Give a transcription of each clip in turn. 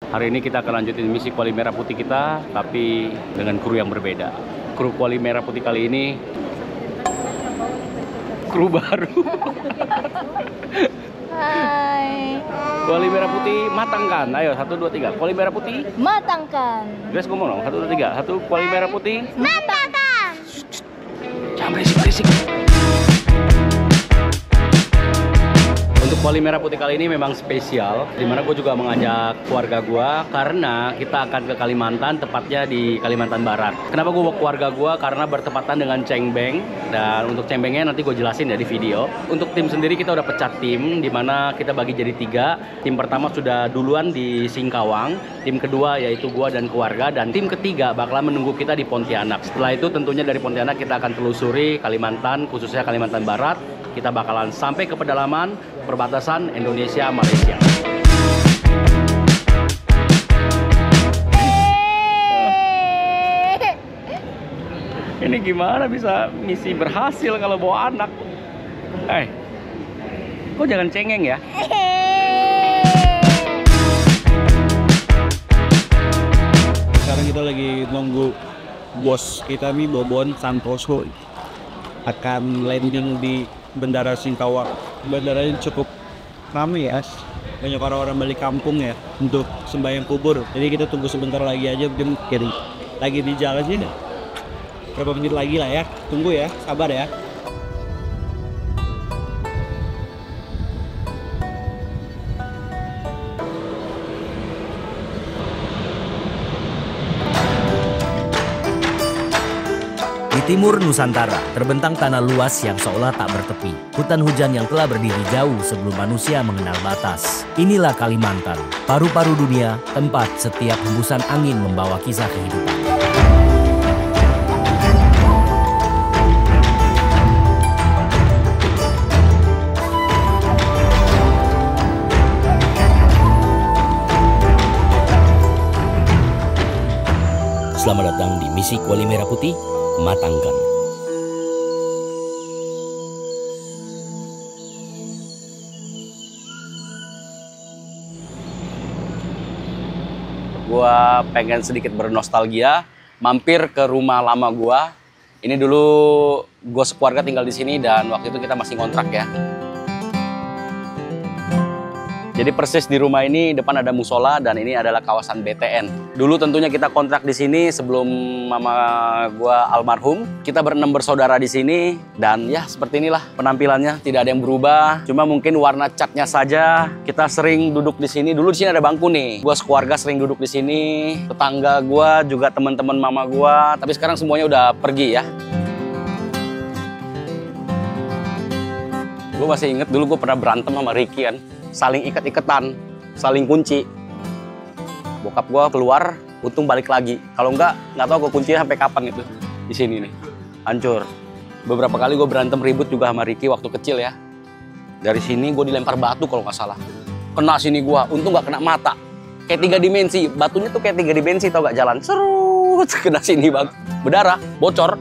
Hari ini kita akan lanjutin misi Kuali Merah Putih kita, tapi dengan kru yang berbeda. Kru Kuali Merah Putih kali ini, kru baru. Hai. Kuali Merah Putih matangkan. Ayo, 1, 2, 3. Kuali Merah Putih. Matangkan. Grace ngomong dong, 1, 2, 3. 1, Kuali Merah Putih. Matangkan. Jangan berisik-berisik. Untuk Kuali Merah Putih kali ini memang spesial, dimana gue juga mengajak keluarga gue karena kita akan ke Kalimantan, tepatnya di Kalimantan Barat. Kenapa gue bawa keluarga gue? Karena bertepatan dengan Cengbeng, dan untuk Cengbengnya nanti gue jelasin ya di video. Untuk tim sendiri kita udah pecat tim, dimana kita bagi jadi 3. Tim pertama sudah duluan di Singkawang, tim kedua yaitu gue dan keluarga, dan tim ketiga bakalan menunggu kita di Pontianak. Setelah itu tentunya dari Pontianak kita akan telusuri Kalimantan, khususnya Kalimantan Barat. Kita bakalan sampai ke pedalaman perbatasan Indonesia-Malaysia. Ini gimana bisa misi berhasil kalau bawa anak? Kok jangan cengeng ya? Sekarang kita lagi nunggu bos kita nih, Bobon Santoso, akan landing di Bandara Singkawang. Bandaranya cukup ramai ya, banyak orang-orang balik kampung ya untuk sembahyang kubur. Jadi kita tunggu sebentar lagi aja, mungkin lagi di jalan sini. Berapa menit lagi lah ya, tunggu ya, sabar ya. Di timur Nusantara, terbentang tanah luas yang seolah tak bertepi. Hutan hujan yang telah berdiri jauh sebelum manusia mengenal batas. Inilah Kalimantan, paru-paru dunia, tempat setiap hembusan angin membawa kisah kehidupan. Selamat datang di misi Kuali Merah Putih, matangkan. Gua pengen sedikit bernostalgia, mampir ke rumah lama gua. Ini dulu gua sekeluarga tinggal di sini dan waktu itu kita masih ngontrak ya. Jadi persis di rumah ini depan ada musola dan ini adalah kawasan BTN. Dulu tentunya kita kontrak di sini sebelum mama gua almarhum. Kita berenam bersaudara di sini dan ya seperti inilah penampilannya, tidak ada yang berubah. Cuma mungkin warna catnya saja. Kita sering duduk di sini. Dulu di sini ada bangku nih. Gua sekeluarga sering duduk di sini. Tetangga gua juga teman-teman mama gua. Tapi sekarang semuanya udah pergi ya. Gue masih inget dulu gue pernah berantem sama Ricky kan. Saling ikat-iketan, saling kunci. Bokap gua keluar, untung balik lagi. Kalau nggak tahu gua kuncinya sampai kapan itu. Di sini nih, hancur. Beberapa kali gua berantem ribut juga sama Ricky waktu kecil ya. Dari sini gua dilempar batu kalau nggak salah. Kena sini gua, untung nggak kena mata. Kayak 3 dimensi, batunya tuh kayak 3 dimensi, tau nggak, jalan. Serut, kena sini bang. Berdarah, bocor.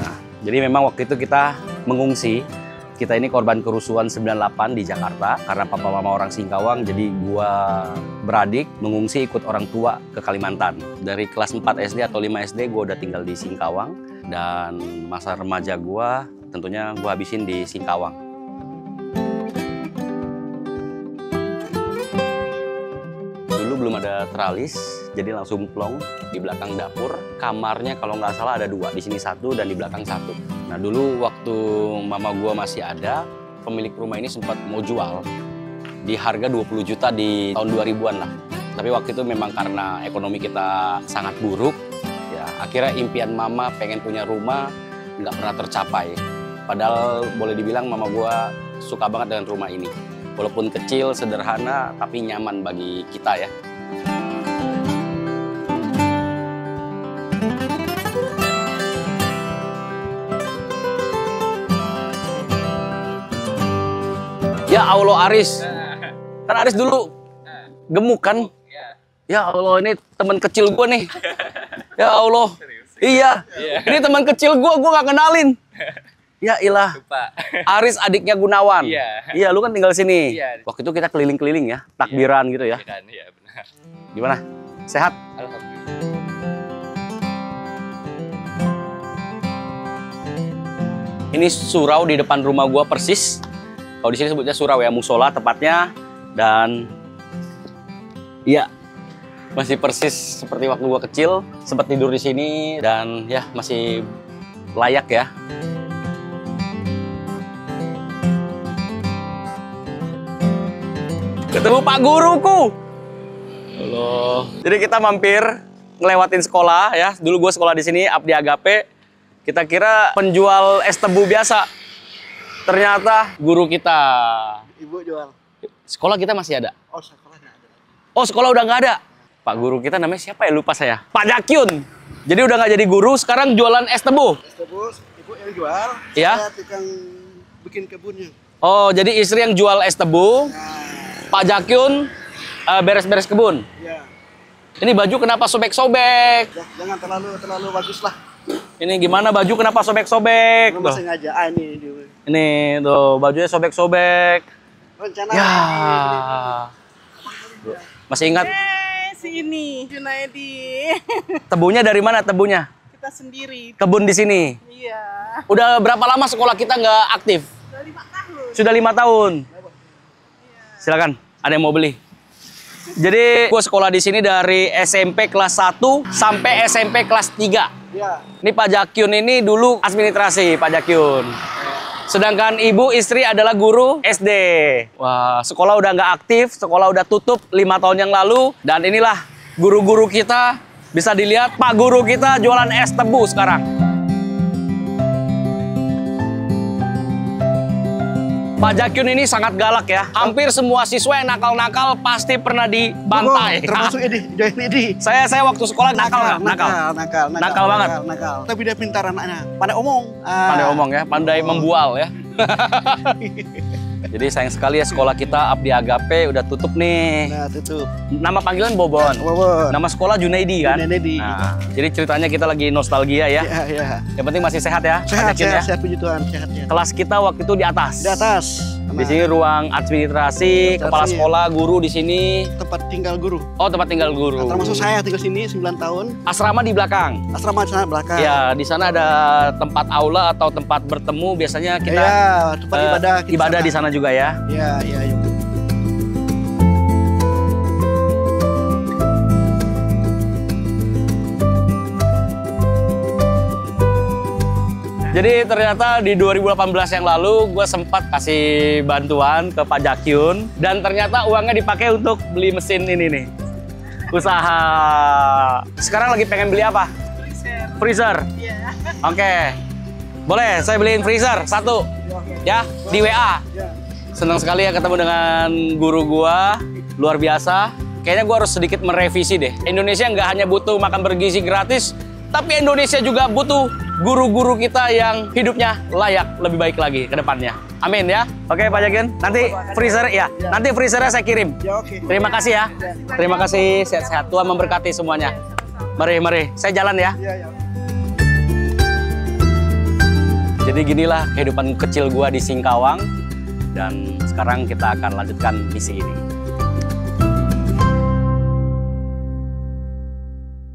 Nah, jadi memang waktu itu kita mengungsi. Kita ini korban kerusuhan 98 di Jakarta karena papa mama orang Singkawang, jadi gua beradik mengungsi ikut orang tua ke Kalimantan. Dari kelas 4 SD atau 5 SD gua udah tinggal di Singkawang dan masa remaja gua tentunya gua habisin di Singkawang. Dulu belum ada teralis, jadi langsung plong di belakang dapur. Kamarnya kalau nggak salah ada 2, di sini 1 dan di belakang 1. Nah dulu waktu mama gua masih ada, pemilik rumah ini sempat mau jual di harga 20 juta di tahun 2000-an lah. Tapi waktu itu memang karena ekonomi kita sangat buruk, ya akhirnya impian mama pengen punya rumah nggak pernah tercapai. Padahal boleh dibilang mama gua suka banget dengan rumah ini. Walaupun kecil, sederhana, tapi nyaman bagi kita ya. Ya Allah Aris, kan Aris dulu gemuk kan? Ya Allah, ini teman kecil gue nih. Ya Allah, iya, ini teman kecil gue nggak kenalin. Ya ilah. Lupa. Aris adiknya Gunawan. Iya. Iya, lu kan tinggal sini. Iya. Waktu itu kita keliling-keliling ya, takbiran gitu ya. Iya kan, iya benar. Gimana? Sehat? Alhamdulillah. Ini surau di depan rumah gua persis. Kalau di sini sebutnya surau ya, musola tepatnya. Dan iya, masih persis seperti waktu gua kecil, sempat tidur di sini dan ya masih layak ya. Ketemu Pak Guruku. Halo. Jadi kita mampir ngelewatin sekolah ya. Dulu gua sekolah di sini, Abdi Agape. Kita kira penjual es tebu biasa. Ternyata guru kita. Ibu jual. Sekolah kita masih ada. Oh, sekolahnya ada. Oh, sekolah udah nggak ada. Pak guru kita namanya siapa ya? Lupa saya. Pak Jakyun. Jadi udah nggak jadi guru, sekarang jualan es tebu. Es tebu, ibu yang jual. Iya. Saya tukang bikin kebunnya. Oh, jadi istri yang jual es tebu. Nah, Pak Jakyun beres-beres kebun. ya. Ini baju kenapa sobek-sobek? Jangan terlalu bagus lah. Ini gimana baju kenapa sobek-sobek? Memang Tuh. sengaja. Ini dia. Ini tuh bajunya sobek-sobek. Rencana. Ya. Masih ingat Sini, Junaidi. tebunya dari mana tebunya? Kita sendiri. Kebun di sini. Iya. Udah berapa lama sekolah kita nggak aktif? Udah 5 tahun. Sudah 5 tahun. Silakan, ada yang mau beli. Jadi gue sekolah di sini dari SMP kelas 1 sampai SMP kelas 3. Ya. Ini Pak Jakyun ini dulu administrasi, Pak Jakyun. Sedangkan ibu istri adalah guru SD. Wah, sekolah udah nggak aktif, sekolah udah tutup 5 tahun yang lalu. Dan inilah guru-guru kita, bisa dilihat Pak guru kita jualan es tebu sekarang. Pak Jakyun ini sangat galak ya. Hampir semua siswa yang nakal-nakal pasti pernah dibantai. Termasuk ini, ini. Saya waktu sekolah nakal nggak? Nakal banget. Nakal. Tapi dia pintar anaknya. Pandai omong. Pandai omong ya, pandai membual ya. Jadi sayang sekali ya sekolah kita Abdi Agape udah tutup nih. Nah, tutup. Nama panggilan Bobon. Bobon. Nama sekolah Junaidi kan? Junaidi. Nah, jadi ceritanya kita lagi nostalgia ya. Ya, ya. Yang penting masih sehat ya. Sehat, Pak Jakyun ya. sehat, puji Tuhan, sehat ya. Kelas kita waktu itu di atas. Di atas. Di sini ruang administrasi, kepala sekolah, guru di sini. Tempat tinggal guru. Oh, tempat tinggal guru. Nah, termasuk saya tinggal sini 9 tahun. Asrama di belakang. Asrama di sana belakang. Ya, di sana ada tempat aula atau tempat bertemu. Biasanya kita ya, tempat ibadah. Ibadah di sana juga ya. Ya, ya, ya. Jadi ternyata di 2018 yang lalu gue sempat kasih bantuan ke Pak Jakyun dan ternyata uangnya dipakai untuk beli mesin ini nih. Usaha. Sekarang lagi pengen beli apa? Freezer. Iya. Oke. Boleh saya beliin freezer satu. Ya, di WA. Senang sekali ya ketemu dengan guru gua. Luar biasa. Kayaknya gua harus sedikit merevisi deh. Indonesia nggak hanya butuh makan bergizi gratis, tapi Indonesia juga butuh guru-guru kita yang hidupnya layak lebih baik lagi ke depannya. Amin ya. Oke Pak Jakyun, nanti freezer ya. Nanti freezernya saya kirim. Ya, oke. Terima kasih ya. Terima kasih, sehat-sehat. Tuhan memberkati semuanya. Mari. Saya jalan ya. Ya, ya. Jadi ginilah kehidupan kecil gua di Singkawang. Dan sekarang kita akan lanjutkan misi ini.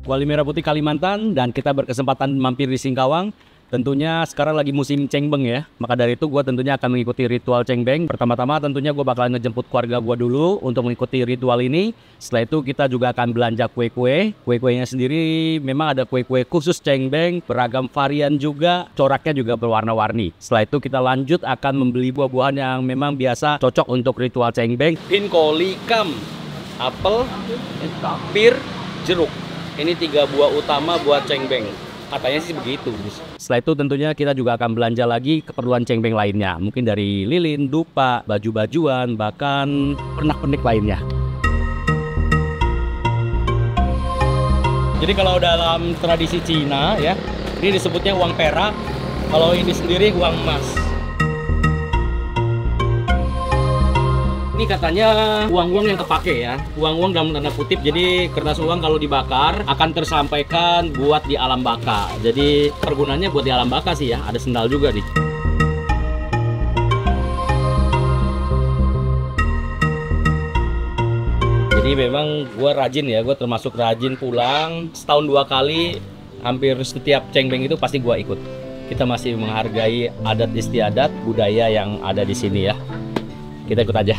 Wali Merah Putih Kalimantan, dan kita berkesempatan mampir di Singkawang. Tentunya sekarang lagi musim cengbeng ya. Maka dari itu gue tentunya akan mengikuti ritual cengbeng. Pertama-tama tentunya gue bakalan ngejemput keluarga gue dulu untuk mengikuti ritual ini. Setelah itu kita juga akan belanja kue-kue. Kue-kuenya sendiri memang ada kue-kue khusus cengbeng, beragam varian juga, coraknya juga berwarna-warni. Setelah itu kita lanjut akan membeli buah-buahan yang memang biasa cocok untuk ritual cengbeng. Pinkoli, kam, apel, pir, jeruk. Ini 3 buah utama buat cengbeng. Katanya sih begitu. Setelah itu tentunya kita juga akan belanja lagi keperluan cengbeng lainnya. Mungkin dari lilin, dupa, baju-bajuan, bahkan pernak-pernik lainnya. Jadi kalau dalam tradisi Cina ya, ini disebutnya uang perak. Kalau ini sendiri uang emas. Ini katanya uang-uang yang kepake ya, uang-uang dalam tanda kutip. Jadi kertas uang kalau dibakar akan tersampaikan buat di alam baka. Jadi pergunaannya buat di alam baka sih ya. Ada sendal juga nih. Jadi memang gue rajin ya, gue termasuk rajin pulang setahun 2 kali, hampir setiap cengbeng itu pasti gue ikut. Kita masih menghargai adat istiadat budaya yang ada di sini ya. Kita ikut aja.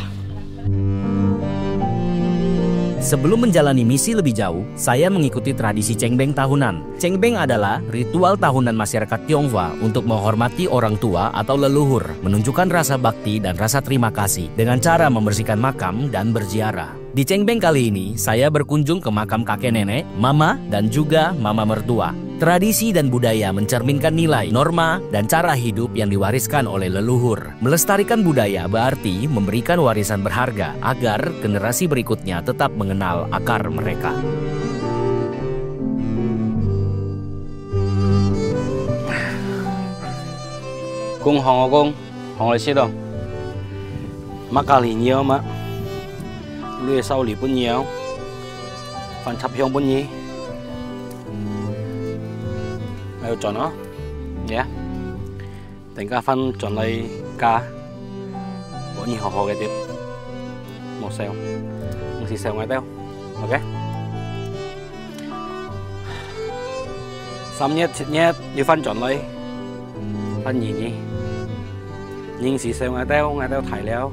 Sebelum menjalani misi lebih jauh, saya mengikuti tradisi cengbeng tahunan. Cengbeng adalah ritual tahunan masyarakat Tionghoa untuk menghormati orang tua atau leluhur, menunjukkan rasa bakti dan rasa terima kasih dengan cara membersihkan makam dan berziarah. Di cengbeng kali ini, saya berkunjung ke makam kakek nenek, mama, dan juga mama mertua. Tradisi dan budaya mencerminkan nilai, norma, dan cara hidup yang diwariskan oleh leluhur. Melestarikan budaya berarti memberikan warisan berharga agar generasi berikutnya tetap mengenal akar mereka. Kung hong le xí dong. Mà kali nhiều mà. Lue sau li pun nhiều. Fan chap hyong pun nhi. Ayo chọn nó. Ya. Tính cả fan chọn lấy cá. Bỏ nhi họ cái tiếp. Một xeo. Một xí xeo ngay teo. Ok. Sam nhét như fan chọn lấy. Fan nhỉ nhỉ. Nhưng xí xeo ngay teo thải léo.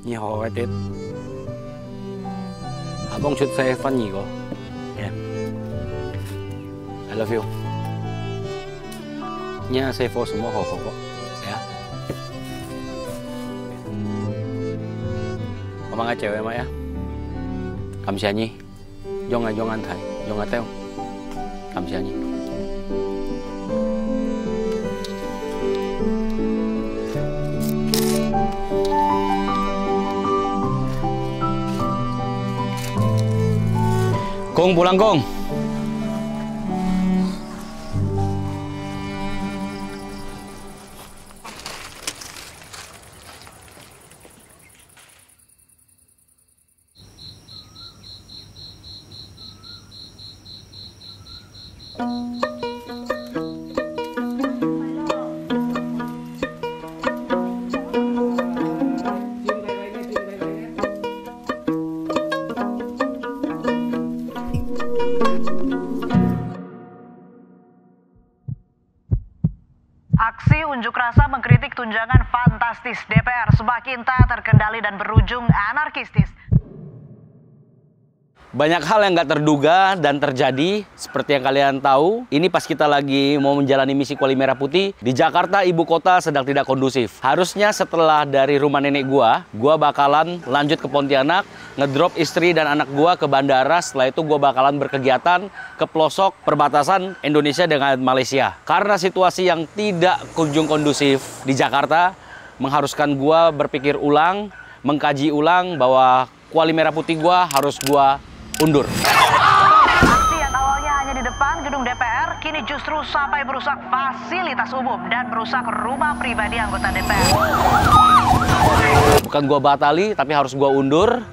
Nhi họ cái tiếp. Bông chút xe phân nhỉ cô. Yeah. I love you. Nha xe phố semua hồ cô. Ya. Mama nggak cewek mak ya. Kamsia nyi. Jangan thầy, jangan teo. Kamsia nyi. Kung, pulang Kung. Aksi unjuk rasa mengkritik tunjangan fantastis DPR semakin tak terkendali dan berujung anarkistis. Banyak hal yang nggak terduga dan terjadi. Seperti yang kalian tahu, ini pas kita lagi mau menjalani misi Kuali Merah Putih di Jakarta, ibu kota sedang tidak kondusif. Harusnya setelah dari rumah nenek gua bakalan lanjut ke Pontianak, ngedrop istri dan anak gua ke bandara. Setelah itu gua bakalan berkegiatan ke pelosok perbatasan Indonesia dengan Malaysia. Karena situasi yang tidak kunjung kondusif di Jakarta mengharuskan gua berpikir ulang, mengkaji ulang bahwa Kuali Merah Putih gua harus gua undur. Aksi yang awalnya hanya di depan gedung DPR kini justru sampai merusak fasilitas umum dan merusak rumah pribadi anggota DPR. Bukan gua batali, tapi harus gua undur.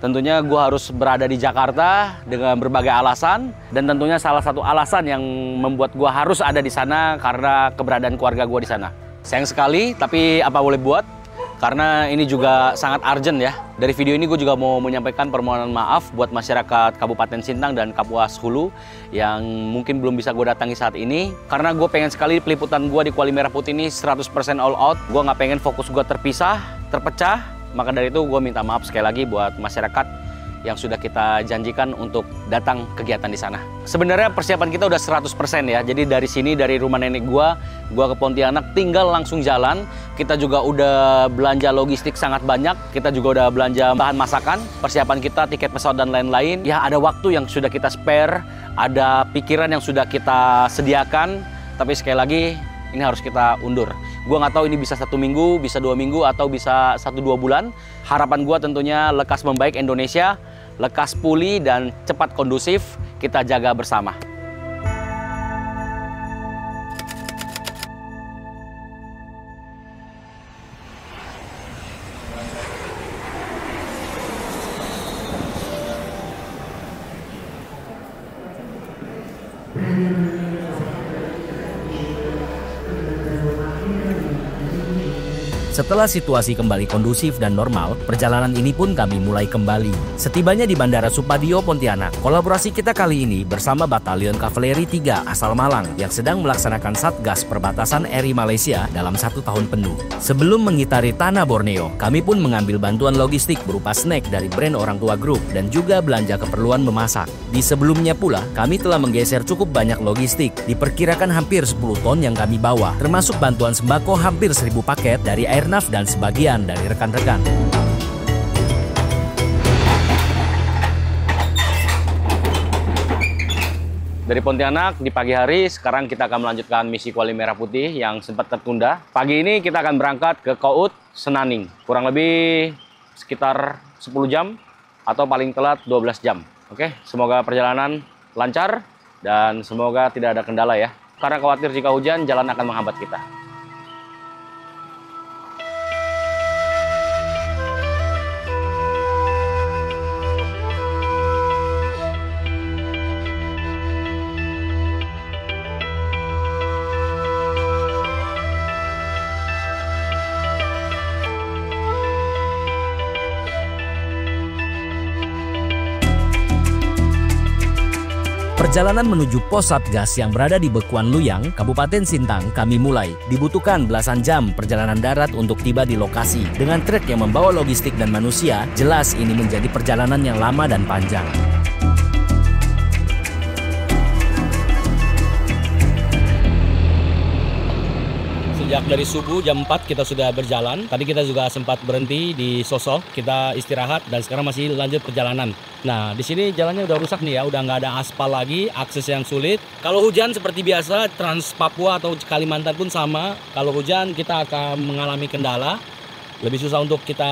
Tentunya gua harus berada di Jakarta dengan berbagai alasan, dan tentunya salah satu alasan yang membuat gua harus ada di sana karena keberadaan keluarga gua di sana. Sayang sekali, tapi apa boleh buat? Karena ini juga sangat urgent ya. Dari video ini gue juga mau menyampaikan permohonan maaf buat masyarakat Kabupaten Sintang dan Kapuas Hulu yang mungkin belum bisa gue datangi saat ini. Karena gue pengen sekali peliputan gue di Kuali Merah Putih ini 100% all out. Gue nggak pengen fokus gue terpisah, terpecah. Maka dari itu gue minta maaf sekali lagi buat masyarakat yang sudah kita janjikan untuk datang kegiatan di sana. Sebenarnya persiapan kita udah 100% ya. Jadi dari sini, dari rumah nenek gua ke Pontianak tinggal langsung jalan. Kita juga udah belanja logistik sangat banyak. Kita juga udah belanja bahan masakan, persiapan kita, tiket pesawat dan lain-lain. Ya ada waktu yang sudah kita spare, ada pikiran yang sudah kita sediakan. Tapi sekali lagi ini harus kita undur. Gua nggak tahu ini bisa 1 minggu, bisa 2 minggu, atau bisa 1-2 bulan. Harapan gua tentunya lekas membaik Indonesia, lekas pulih dan cepat kondusif. Kita jaga bersama. Setelah situasi kembali kondusif dan normal, perjalanan ini pun kami mulai kembali. Setibanya di Bandara Supadio Pontianak, kolaborasi kita kali ini bersama Batalion Kavaleri 3 asal Malang yang sedang melaksanakan Satgas Perbatasan RI Malaysia dalam 1 tahun penuh. Sebelum mengitari tanah Borneo, kami pun mengambil bantuan logistik berupa snack dari brand Orang Tua Group dan juga belanja keperluan memasak. Di sebelumnya pula, kami telah menggeser cukup banyak logistik, diperkirakan hampir 10 ton yang kami bawa, termasuk bantuan sembako hampir 1000 paket dari Airnav dan sebagian dari rekan-rekan. Dari Pontianak di pagi hari, sekarang kita akan melanjutkan misi Kuali Merah Putih yang sempat tertunda. Pagi ini kita akan berangkat ke Kout Senaning, kurang lebih sekitar 10 jam atau paling telat 12 jam. Oke, semoga perjalanan lancar dan semoga tidak ada kendala ya. Karena khawatir jika hujan, jalan akan menghambat kita. Perjalanan menuju pos Satgas yang berada di Bekuan Luyang, Kabupaten Sintang, kami mulai. Dibutuhkan belasan jam perjalanan darat untuk tiba di lokasi. Dengan truk yang membawa logistik dan manusia, jelas ini menjadi perjalanan yang lama dan panjang. Sejak dari subuh jam 4 kita sudah berjalan. Tadi kita juga sempat berhenti di Sosok, kita istirahat dan sekarang masih lanjut perjalanan. Nah, di sini jalannya udah rusak nih ya, udah nggak ada aspal lagi, akses yang sulit. Kalau hujan seperti biasa, Trans Papua atau Kalimantan pun sama. Kalau hujan kita akan mengalami kendala, lebih susah untuk kita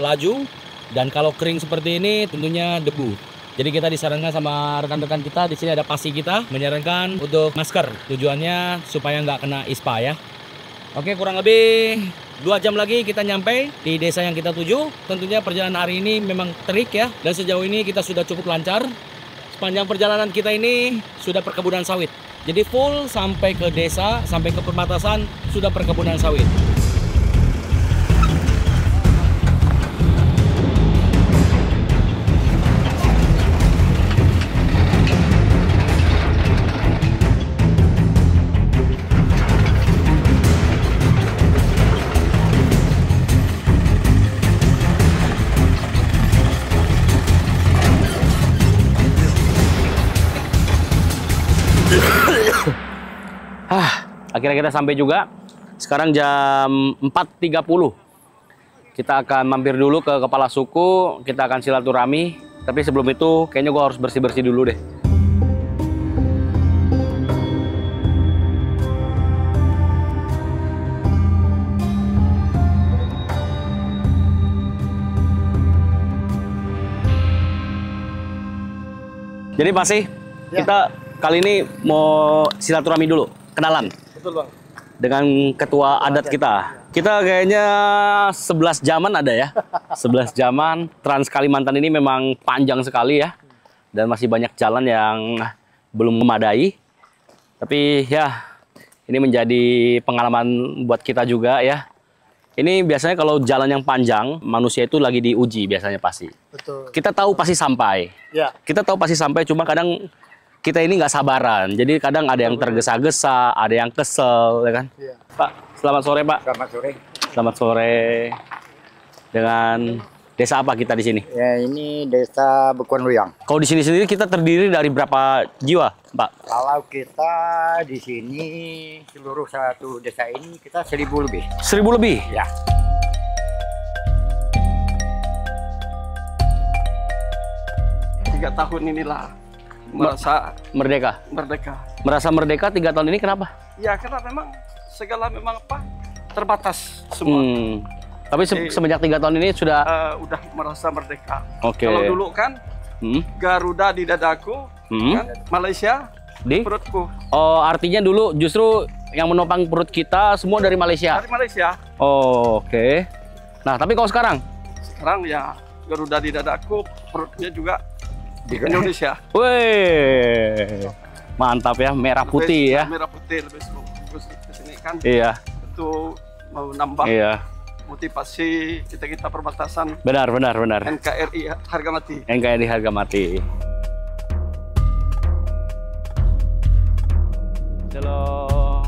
laju. Dan kalau kering seperti ini tentunya debu. Jadi kita disarankan sama rekan-rekan kita, di sini ada pasi kita, menyarankan untuk masker. Tujuannya supaya nggak kena ispa ya. Oke, kurang lebih 2 jam lagi kita nyampe di desa yang kita tuju. Tentunya perjalanan hari ini memang terik ya. Dan sejauh ini kita sudah cukup lancar. Sepanjang perjalanan kita ini sudah perkebunan sawit. Jadi full sampai ke desa, sampai ke perbatasan sudah perkebunan sawit. Akhirnya kita sampai juga. Sekarang jam 4.30. Kita akan mampir dulu ke kepala suku, kita akan silaturahmi. Tapi sebelum itu kayaknya gua harus bersih-bersih dulu deh. Jadi pasti kita kali ini mau silaturahmi dulu, kenalan. Betul Bang. Dengan ketua adat kita. Kita kayaknya 11 jaman ada ya. 11 jaman. Trans Kalimantan ini memang panjang sekali ya. Dan masih banyak jalan yang belum memadai. Tapi ya, ini menjadi pengalaman buat kita juga ya. Ini biasanya kalau jalan yang panjang, manusia itu lagi diuji biasanya pasti. Betul. Kita tahu pasti sampai. Ya. Kita tahu pasti sampai, cuma kadang kita ini nggak sabaran. Jadi kadang ada yang tergesa-gesa, ada yang kesel, ya kan? Iya. Pak, selamat sore Pak. Selamat sore. Selamat sore. Dengan desa apa kita di sini? Ya, ini desa Bekuan Luyang. Kalau di sini sendiri kita terdiri dari berapa jiwa, Pak? Kalau kita di sini seluruh satu desa ini kita 1000 lebih. 1000 lebih? Ya. Tiga tahun inilah merasa Merdeka. merdeka. Merasa merdeka 3 tahun ini kenapa? Ya karena memang segala memang apa terbatas semua. Tapi semenjak 3 tahun ini sudah Udah merasa merdeka. Oke. Kalau dulu kan Garuda di dadaku, kan Malaysia di perutku. Oh, artinya dulu justru yang menopang perut kita semua dari Malaysia. Dari Malaysia. Oh, oke. Nah, tapi kalau sekarang Ya Garuda di dadaku, perutnya juga di Indonesia. weh. Mantap ya, merah putih ya. Merah putih lebih bagus di sini kan. Iya. Itu mau nambah Iya. motivasi kita perbatasan. Benar. NKRI harga mati. NKRI harga mati. Halo.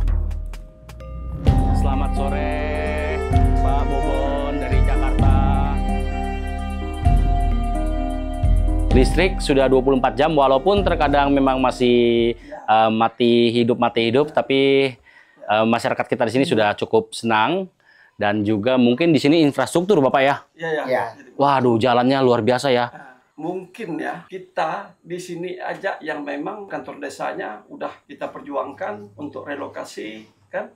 Selamat sore Pak Bobon dari Jakarta. Listrik sudah 24 jam walaupun terkadang memang masih mati hidup, tapi masyarakat kita di sini sudah cukup senang. Dan juga mungkin di sini infrastruktur Bapak ya? Iya. Waduh, jalannya luar biasa ya. Mungkin ya, kita di sini aja yang memang kantor desanya udah kita perjuangkan untuk relokasi, kan?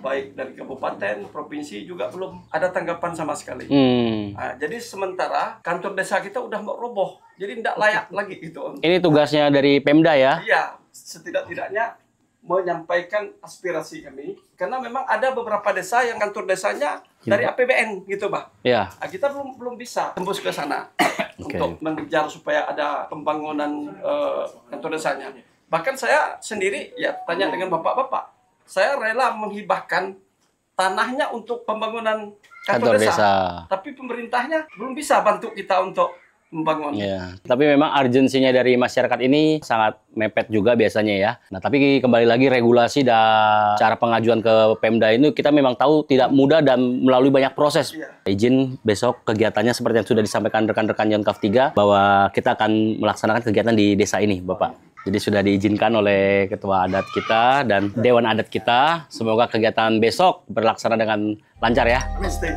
Baik dari kabupaten, provinsi juga belum ada tanggapan sama sekali. Nah, jadi sementara kantor desa kita udah mau roboh, jadi tidak layak lagi gitu. Ini tugasnya dari Pemda ya? Iya, setidak-tidaknya menyampaikan aspirasi kami, karena memang ada beberapa desa yang kantor desanya dari APBN gitu, Pak. Iya. Nah, kita belum bisa tembus ke sana untuk mengejar supaya ada pembangunan kantor desanya. Bahkan saya sendiri ya tanya dengan bapak-bapak, saya rela menghibahkan tanahnya untuk pembangunan kantor desa. Tapi pemerintahnya belum bisa bantu kita untuk membangun. Ya, tapi memang urgensinya dari masyarakat ini sangat mepet juga biasanya ya. Nah, tapi kembali lagi regulasi dan cara pengajuan ke Pemda ini kita memang tahu tidak mudah dan melalui banyak proses. Izin besok kegiatannya seperti yang sudah disampaikan rekan-rekan Yonkaf 3 bahwa kita akan melaksanakan kegiatan di desa ini, Bapak. Jadi sudah diizinkan oleh Ketua Adat kita dan Dewan Adat kita. Semoga kegiatan besok berlaksana dengan lancar ya. Pasti.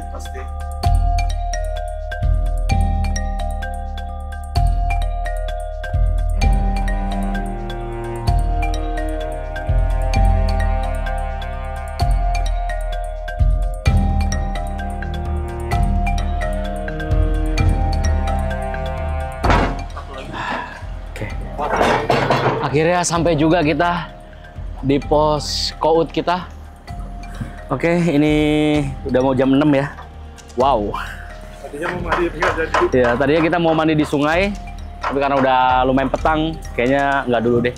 Akhirnya sampai juga kita di pos kout kita. Oke, ini udah mau jam 6 ya. Wow. Tadinya mau mandi nggak jadi. Ya, tadinya kita mau mandi di sungai, tapi karena udah lumayan petang, kayaknya nggak dulu deh.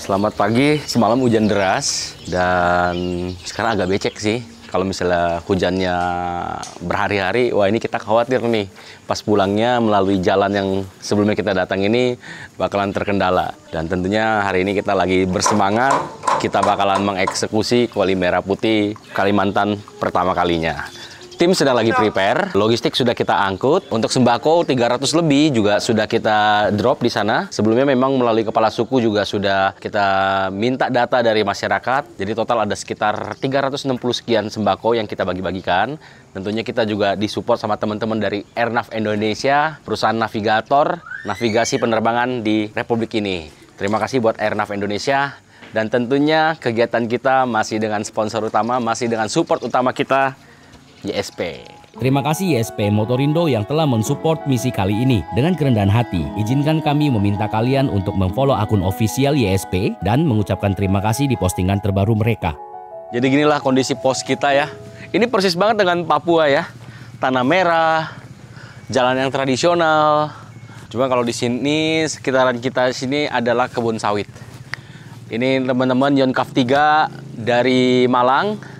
Selamat pagi, semalam hujan deras dan sekarang agak becek sih. Kalau misalnya hujannya berhari-hari, wah ini kita khawatir nih. Pas pulangnya melalui jalan yang sebelumnya kita datang ini bakalan terkendala. Dan tentunya hari ini kita lagi bersemangat, kita bakalan mengeksekusi Kuali Merah Putih Kalimantan pertama kalinya. Tim sedang lagi prepare, logistik sudah kita angkut, untuk sembako 300 lebih juga sudah kita drop di sana. Sebelumnya memang melalui kepala suku juga sudah kita minta data dari masyarakat. Jadi total ada sekitar 360 sekian sembako yang kita bagi-bagikan. Tentunya kita juga disupport sama teman-teman dari Airnav Indonesia, perusahaan navigator, navigasi penerbangan di Republik ini. Terima kasih buat Airnav Indonesia. Dan tentunya kegiatan kita masih dengan sponsor utama, masih dengan support utama kita, YSP. Terima kasih YSP Motorindo yang telah mensupport misi kali ini. Dengan kerendahan hati, izinkan kami meminta kalian untuk memfollow akun official YSP dan mengucapkan terima kasih di postingan terbaru mereka. Jadi ginilah kondisi pos kita ya. Ini persis banget dengan Papua ya. Tanah merah, jalan yang tradisional. Cuma kalau di sini, sekitaran kita di sini adalah kebun sawit. Ini teman-teman Yonkaf 3 dari Malang.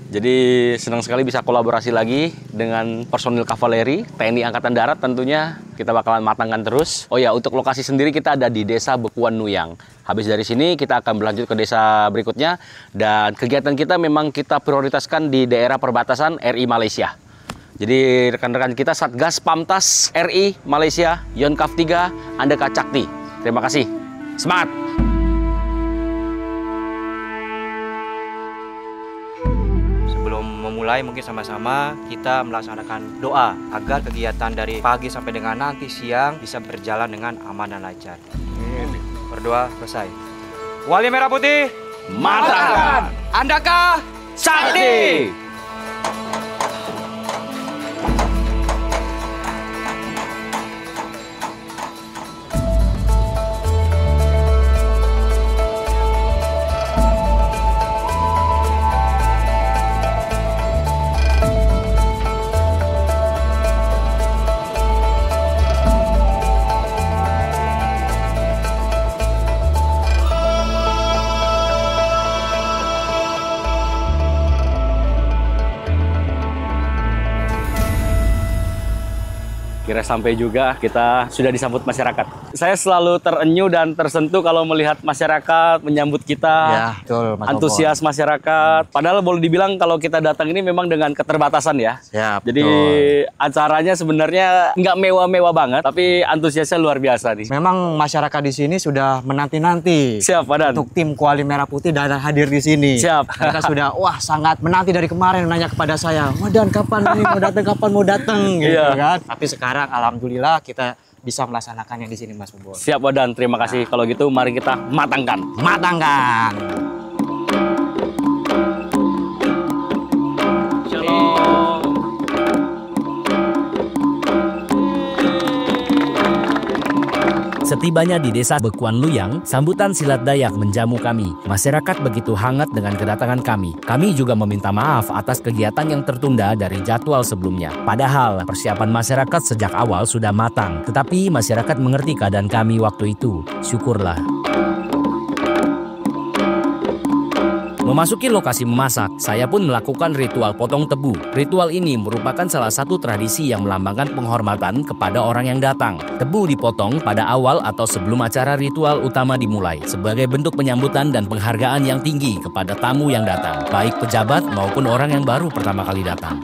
Jadi senang sekali bisa kolaborasi lagi dengan personil kavaleri, TNI Angkatan Darat tentunya. Kita bakalan matangkan terus. Oh ya, untuk lokasi sendiri kita ada di Desa Bekuan Nuyang. Habis dari sini kita akan berlanjut ke desa berikutnya. Dan kegiatan kita memang kita prioritaskan di daerah perbatasan RI Malaysia. Jadi rekan-rekan kita Satgas Pamtas RI Malaysia, Yonkaf 3, Andeka Cakti. Terima kasih. Semangat! Memulai mungkin sama-sama kita melaksanakan doa agar kegiatan dari pagi sampai dengan nanti siang bisa berjalan dengan aman dan lancar. Berdoa selesai. Kuali Merah Putih, matangkan! Andeka Sakti! Kira sampai juga kita sudah disambut masyarakat. Saya selalu terenyuh dan tersentuh kalau melihat masyarakat menyambut kita. Ya, betul, Mas antusias masyarakat. Padahal boleh dibilang kalau kita datang ini memang dengan keterbatasan ya. Ya, jadi acaranya sebenarnya nggak mewah-mewah banget, tapi antusiasnya luar biasa nih. Memang masyarakat di sini sudah menanti-nanti. Siap, Pak Dan. Untuk tim Kuali Merah Putih dan hadir di sini. Siap. Mereka sudah sangat menanti dari kemarin nanya kepada saya, "Wadan kapan ini kapan mau datang?" gitu kan. Tapi sekarang alhamdulillah kita bisa melaksanakannya di sini, Mas Bobon. Siap, Wadan. Terima kasih. Kalau gitu mari kita matangkan. Matangkan. Shalom. Setibanya di desa Bekuan Luyang, sambutan silat Dayak menjamu kami. Masyarakat begitu hangat dengan kedatangan kami. Kami juga meminta maaf atas kegiatan yang tertunda dari jadwal sebelumnya. Padahal persiapan masyarakat sejak awal sudah matang, tetapi masyarakat mengerti keadaan kami waktu itu. Syukurlah. Memasuki lokasi memasak, saya pun melakukan ritual potong tebu. Ritual ini merupakan salah satu tradisi yang melambangkan penghormatan kepada orang yang datang. Tebu dipotong pada awal atau sebelum acara ritual utama dimulai, sebagai bentuk penyambutan dan penghargaan yang tinggi kepada tamu yang datang, baik pejabat maupun orang yang baru pertama kali datang.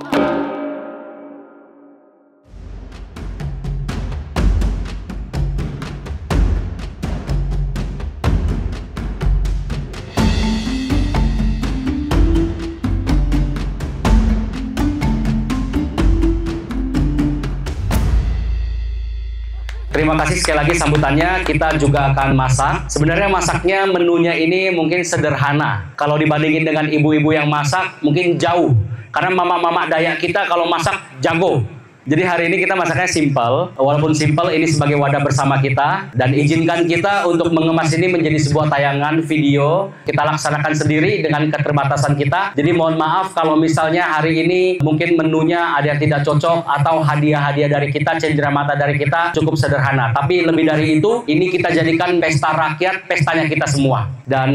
Terima kasih sekali lagi sambutannya. Kita juga akan masak. Sebenarnya masaknya menunya ini mungkin sederhana. Kalau dibandingin dengan ibu-ibu yang masak mungkin jauh. Karena mama-mama Dayak kita kalau masak jago. Jadi hari ini kita masaknya simpel. Walaupun simpel, ini sebagai wadah bersama kita. Dan izinkan kita untuk mengemas ini menjadi sebuah tayangan video. Kita laksanakan sendiri dengan keterbatasan kita. Jadi mohon maaf kalau misalnya hari ini mungkin menunya ada yang tidak cocok. Atau hadiah-hadiah dari kita, cenderamata dari kita cukup sederhana. Tapi lebih dari itu, ini kita jadikan pesta rakyat, pestanya kita semua. Dan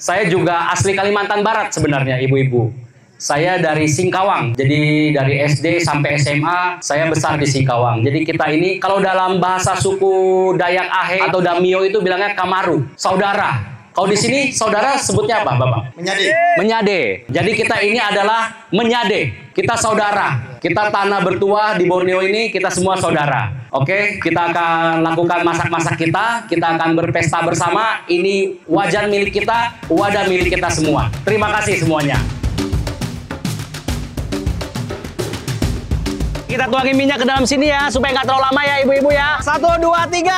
saya juga asli Kalimantan Barat sebenarnya, ibu-ibu. Saya dari Singkawang, jadi dari SD sampai SMA saya besar di Singkawang. Jadi kita ini kalau dalam bahasa suku Dayak Ahe atau Damio itu bilangnya kamaru, saudara. Kalau di sini saudara sebutnya apa, Bapak? Menyade. Menyade. Jadi kita ini adalah menyade. Kita saudara. Kita tanah bertuah di Borneo ini kita semua saudara. Oke, kita akan lakukan masak-masak kita. Kita akan berpesta bersama. Ini wajan milik kita, wadah milik kita semua. Terima kasih semuanya. Kita tuangin minyak ke dalam sini ya, supaya nggak terlalu lama ya ibu-ibu ya. 1, 2, 3.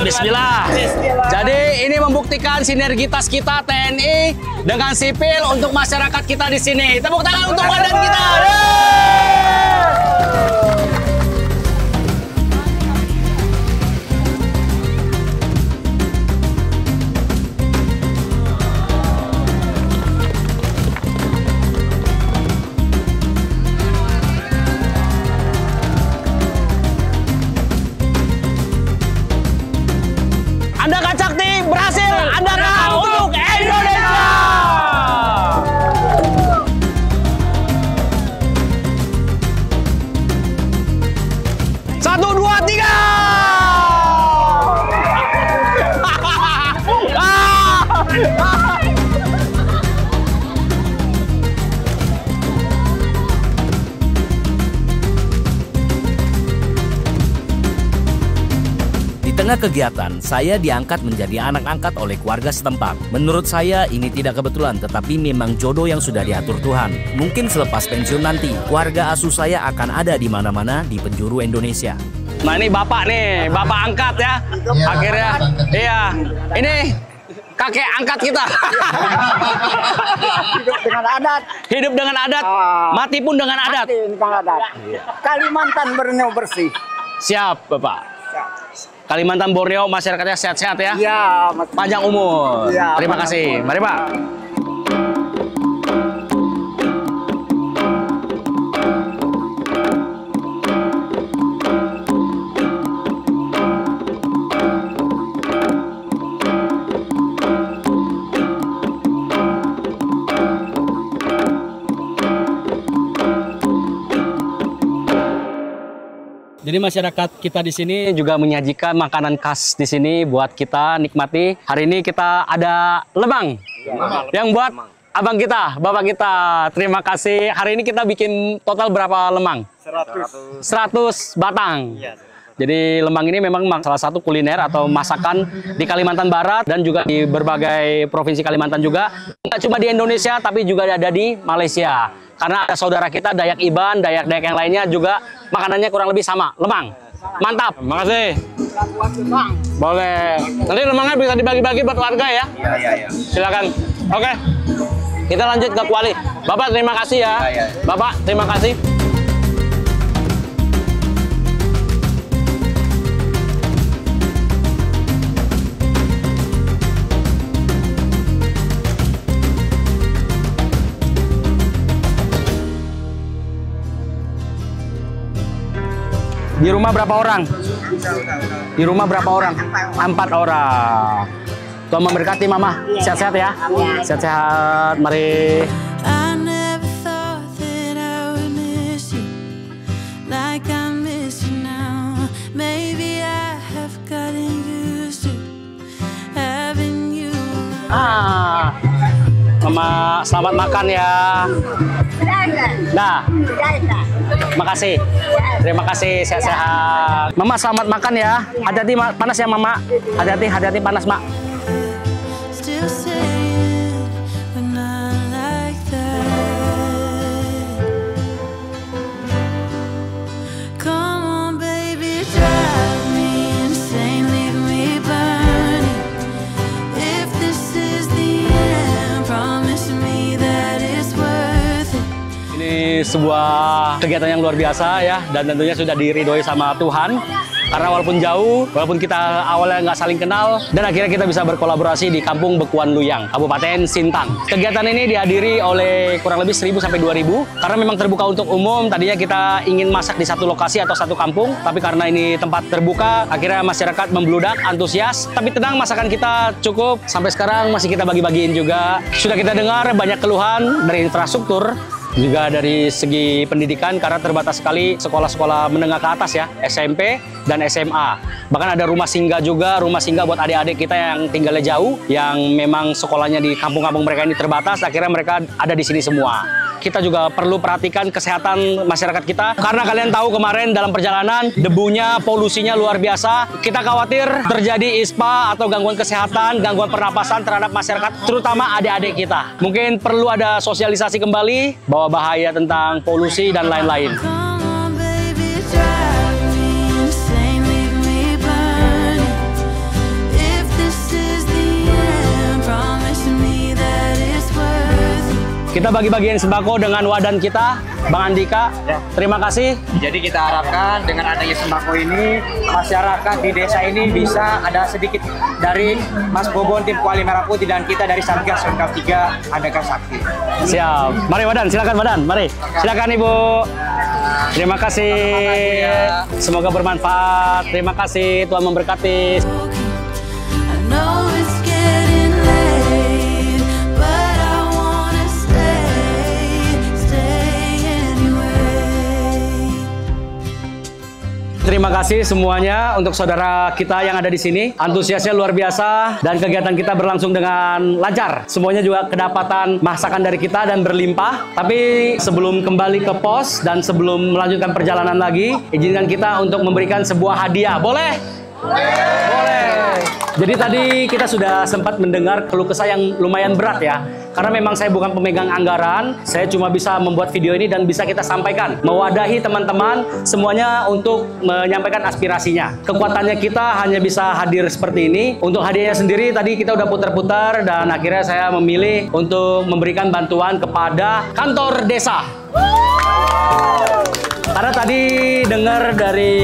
Bismillah. Jadi ini membuktikan sinergitas kita TNI dengan sipil untuk masyarakat kita di sini. Tepuk tangan untuk badan kita. Anda Kacakti berhasil, Anda kalah untuk Indonesia. 1, 2, 3. Di tengah kegiatan, saya diangkat menjadi anak angkat oleh keluarga setempat. Menurut saya ini tidak kebetulan, tetapi memang jodoh yang sudah diatur Tuhan. Mungkin selepas pensiun nanti, keluarga asuh saya akan ada di mana-mana di penjuru Indonesia. Nah ini bapak nih, bapak angkat ya. Akhirnya, iya. Ini kakek angkat kita. Hidup dengan adat. Hidup dengan adat, mati pun dengan adat. Mati dengan adat. Kalimantan Borneo bersih. Siap, Bapak. Kalimantan Borneo masyarakatnya sehat-sehat ya. Iya, panjang umur. Ya, terima kasih. Mari, Pak. Jadi masyarakat kita di sini juga menyajikan makanan khas di sini buat kita nikmati. Hari ini kita ada lemang yang buat abang kita, bapak kita. Terima kasih. Hari ini kita bikin total berapa lemang? 100 batang. Jadi lemang ini memang salah satu kuliner atau masakan di Kalimantan Barat dan juga di berbagai provinsi Kalimantan juga. Tidak cuma di Indonesia tapi juga ada di Malaysia. Karena ada saudara kita Dayak Iban, Dayak-Dayak yang lainnya juga makanannya kurang lebih sama, lemang. Mantap, makasih. Boleh. Nanti lemangnya bisa dibagi-bagi buat warga ya? Iya. Silakan. Oke. Kita lanjut ke Kuali. Bapak terima kasih ya. Bapak terima kasih. Di rumah berapa orang? Di rumah berapa orang? 4 orang. Tuhan memberkati Mama. Sehat-sehat ya. Sehat-sehat. Mari. Mama selamat makan ya. Nah, makasih. Terima kasih, sehat-sehat. Mama selamat makan ya. Hati-hati panas ya Mama. Hati-hati panas Mak. Sebuah kegiatan yang luar biasa ya, dan tentunya sudah diridhoi sama Tuhan karena walaupun jauh, walaupun kita awalnya nggak saling kenal, dan akhirnya kita bisa berkolaborasi di Kampung Bekuan Luyang, Kabupaten Sintang. Kegiatan ini dihadiri oleh kurang lebih 1.000 sampai 2.000 karena memang terbuka untuk umum. Tadinya kita ingin masak di satu lokasi atau satu kampung, tapi karena ini tempat terbuka, akhirnya masyarakat membludak, antusias. Tapi tenang, masakan kita cukup. Sampai sekarang masih kita bagi-bagiin juga. Sudah kita dengar banyak keluhan dari infrastruktur, juga dari segi pendidikan karena terbatas sekali sekolah-sekolah menengah ke atas ya, SMP dan SMA. Bahkan ada rumah singgah juga, rumah singgah buat adik-adik kita yang tinggalnya jauh, yang memang sekolahnya di kampung-kampung mereka ini terbatas, akhirnya mereka ada di sini semua. Kita juga perlu perhatikan kesehatan masyarakat kita karena kalian tahu kemarin dalam perjalanan debunya, polusinya luar biasa. Kita khawatir terjadi ISPA atau gangguan kesehatan, gangguan pernapasan terhadap masyarakat, terutama adik-adik kita. Mungkin perlu ada sosialisasi kembali bahwa bahaya tentang polusi dan lain-lain. Kita bagi-bagiin sembako dengan wadan kita, Bang Andika. Terima kasih. Jadi kita harapkan dengan adanya sembako ini, masyarakat di desa ini bisa ada sedikit dari Mas Bobon, tim Kuali Merah Putih, dan kita dari Satgas Pemkab 3 Adakan Sakti. Siap. Mari Wadan, silakan Wadan. Mari. Silakan Ibu. Terima kasih. Semoga bermanfaat. Terima kasih. Tuhan memberkati. Terima kasih semuanya untuk saudara kita yang ada di sini. Antusiasnya luar biasa dan kegiatan kita berlangsung dengan lancar. Semuanya juga kedapatan masakan dari kita dan berlimpah. Tapi sebelum kembali ke pos dan sebelum melanjutkan perjalanan lagi, izinkan kita untuk memberikan sebuah hadiah. Boleh? Boleh. Jadi tadi kita sudah sempat mendengar keluh kesah yang lumayan berat ya. Karena memang saya bukan pemegang anggaran, saya cuma bisa membuat video ini dan bisa kita sampaikan. Mewadahi teman-teman semuanya untuk menyampaikan aspirasinya. Kekuatannya kita hanya bisa hadir seperti ini. Untuk hadiahnya sendiri tadi kita udah putar-putar dan akhirnya saya memilih untuk memberikan bantuan kepada kantor desa. Karena tadi dengar dari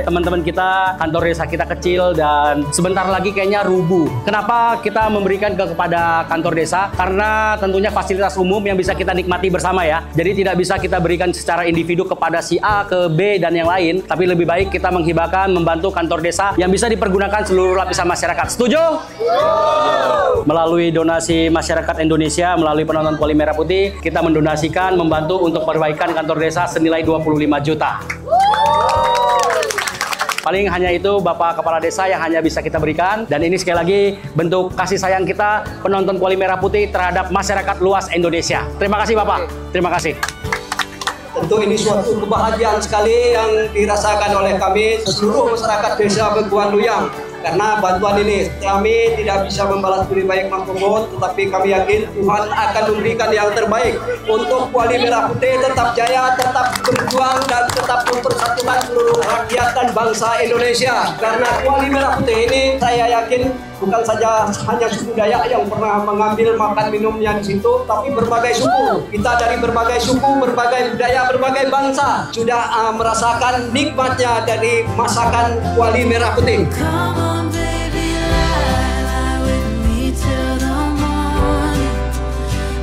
teman-teman kita, kantor desa kita kecil dan sebentar lagi kayaknya rubuh. Kenapa kita memberikan kepada kantor desa? Karena tentunya fasilitas umum yang bisa kita nikmati bersama ya. Jadi tidak bisa kita berikan secara individu kepada si A, ke B, dan yang lain. Tapi lebih baik kita menghibahkan, membantu kantor desa yang bisa dipergunakan seluruh lapisan masyarakat. Setuju? Melalui donasi masyarakat Indonesia, melalui penonton Kuali Merah Putih, kita mendonasikan, membantu untuk perbaikan kantor desa senilai 25 juta. Paling hanya itu Bapak Kepala Desa yang hanya bisa kita berikan. Dan ini sekali lagi bentuk kasih sayang kita penonton Kuali Merah Putih terhadap masyarakat luas Indonesia. Terima kasih Bapak. Terima kasih. Tentu ini suatu kebahagiaan sekali yang dirasakan oleh kami seluruh masyarakat Desa Beguan Luyang. Karena bantuan ini kami tidak bisa membalas budi baik Mangkubun, tetapi kami yakin Tuhan akan memberikan yang terbaik untuk Kuali Merah Putih tetap jaya, tetap berjuang dan tetap mempersatukan seluruh rakyat dan bangsa Indonesia. Karena Kuali Merah Putih ini saya yakin bukan saja hanya suku Dayak yang pernah mengambil makan minumnya di situ, tapi berbagai suku. Kita dari berbagai suku, berbagai budaya, berbagai bangsa sudah merasakan nikmatnya dari masakan Kuali Merah Putih.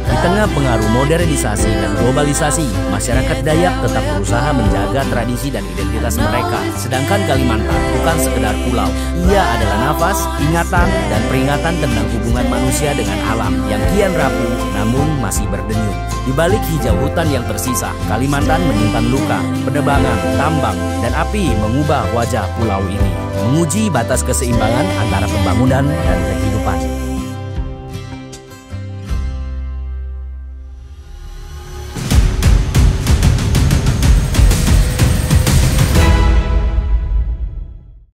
Di tengah pengaruh modernisasi dan globalisasi, masyarakat Dayak tetap berusaha menjaga tradisi dan identitas mereka. Sedangkan Kalimantan bukan sekedar pulau, ia adalah nafas, ingatan, dan peringatan tentang hubungan manusia dengan alam yang kian rapuh namun masih berdenyut. Di balik hijau hutan yang tersisa, Kalimantan menyimpan luka, penebangan, tambang, dan api mengubah wajah pulau ini, menguji batas keseimbangan antara pembangunan dan kehidupan.